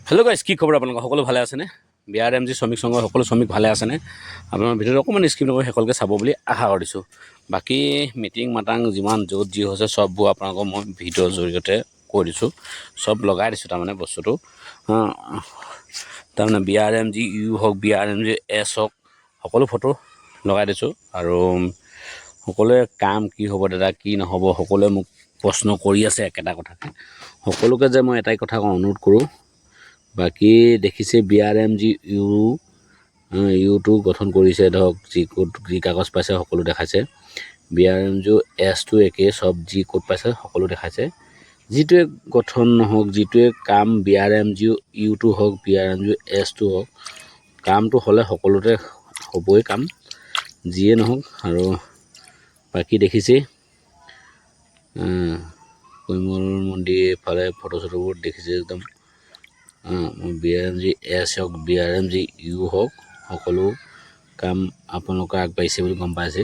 Hello' guys, কি খবৰ আপোনালোকৰ? সকলো ভালে আছেনে? BRMG শ্ৰমিক সংঘৰ সকলো শ্ৰমিক ভালে আছেনে? আপোনাৰ ভিডিঅ'টো অকণমান স্কিপ নকৰি সকলোকে চাব বুলি আশা কৰিছোঁ। বাকী মিটিং মাটাং যিমান য'ত যি হৈছে চববোৰ আপোনালোকক মই ভিডিঅ'ৰ জৰিয়তে কৈ দিছোঁ, চব লগাই দিছোঁ তাৰমানে বস্তুটো। তাৰমানে BRMG ইউ হওক, BRMG এছ হওক, সকলো ফটো লগাই দিছোঁ। আৰু সকলোৱে কাম কি হ'ব দাদা, কি নহ'ব, সকলোৱে মোক প্ৰশ্ন কৰি আছে একেটা কথাকে। সকলোকে যে মই এটাই কথা অনুৰোধ কৰোঁ, বাকী দেখিছে BRMG ইউটো গঠন কৰিছে, ধৰক যি কাগজ পাইছে সকলো দেখাইছে। BRMG এছটো একেই, চব যি ক'ত পাইছে সকলো দেখাইছে। যিটোৱে গঠন নহওক, যিটোৱে কাম BRMG ইউটো হওক, BRMG এছটো হওক, কামটো হ'লে সকলোতে হ'বই কাম, যিয়ে নহওক। আৰু বাকী দেখিছেই কৈমল মন্দিৰ ফালে ফটো চটোবোৰ দেখিছে একদম। BRMG এছ হওক, BRMG ইউ হওক, সকলো কাম আপোনালোকে আগবাঢ়িছে বুলি গম পাইছে।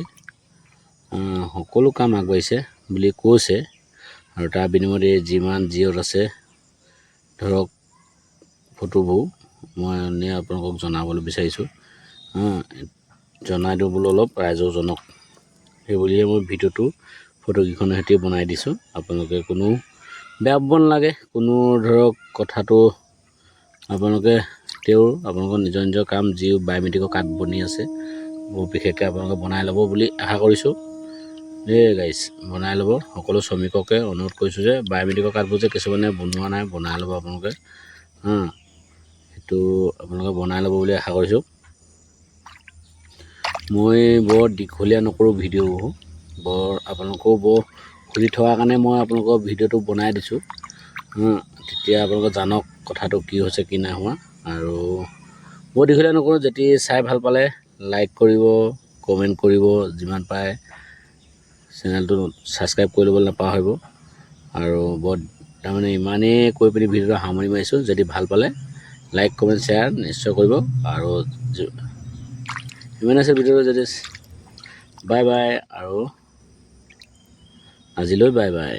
সকলো কাম আগবাঢ়িছে বুলি কৈছে। আৰু তাৰ বিনিময়ত যিমান জিঅ'ত আছে ধৰক ফটোবোৰ মই এনেই আপোনালোকক জনাবলৈ বিচাৰিছোঁ। জনাই দিবলৈ অলপ ৰাইজক জনক, সেই বুলিয়ে মই ভিডিঅ'টো ফটোকেইখনৰ সৈতে বনাই দিছোঁ। আপোনালোকে কোনো বেয়া পাব নালাগে, কোনো ধৰক কথাটো আপোনালোকৰ নিজৰ নিজৰ কাম যি বায়'মেট্ৰিকৰ কাৰ্ড বনি আছে, বিশেষকৈ আপোনালোকে বনাই ল'ব বুলি আশা কৰিছোঁ। গাইজ বনাই ল'ব, সকলো শ্ৰমিককে অনুৰোধ কৰিছোঁ যে বায়'মেট্ৰিকৰ কাৰ্ডবোৰ যে কিছুমানে বনোৱা নাই, বনাই ল'ব আপোনালোকে। সেইটো আপোনালোকে বনাই ল'ব বুলি আশা কৰিছোঁ। মই বৰ দীঘলীয়া নকৰোঁ ভিডিঅ'বোৰ, আপোনালোকেও বৰ সুধি থকাৰ কাৰণে মই আপোনালোকৰ ভিডিঅ'টো বনাই দিছোঁ। তেতিয়া আপোনালোকে জানক কথাটো কি হৈছে কি নাই হোৱা। আৰু বৰ দীঘলীয়া নকৰোঁ, যেতিয়া চাই ভাল পালে লাইক কৰিব, কমেণ্ট কৰিব, যিমান পাৰে চেনেলটো ছাবস্ক্ৰাইব কৰি ল'বলৈ নাপাহৰিব। আৰু তাৰমানে ইমানেই কৈ পিনি ভিডিঅ'টো সামৰি মাৰিছোঁ, যদি ভাল পালে লাইক কমেণ্ট শ্বেয়াৰ নিশ্চয় কৰিব। আৰু ইমান আছে ভিডিঅ'টো, যদি বাই বাই, আৰু আজিলৈ বাই বাই।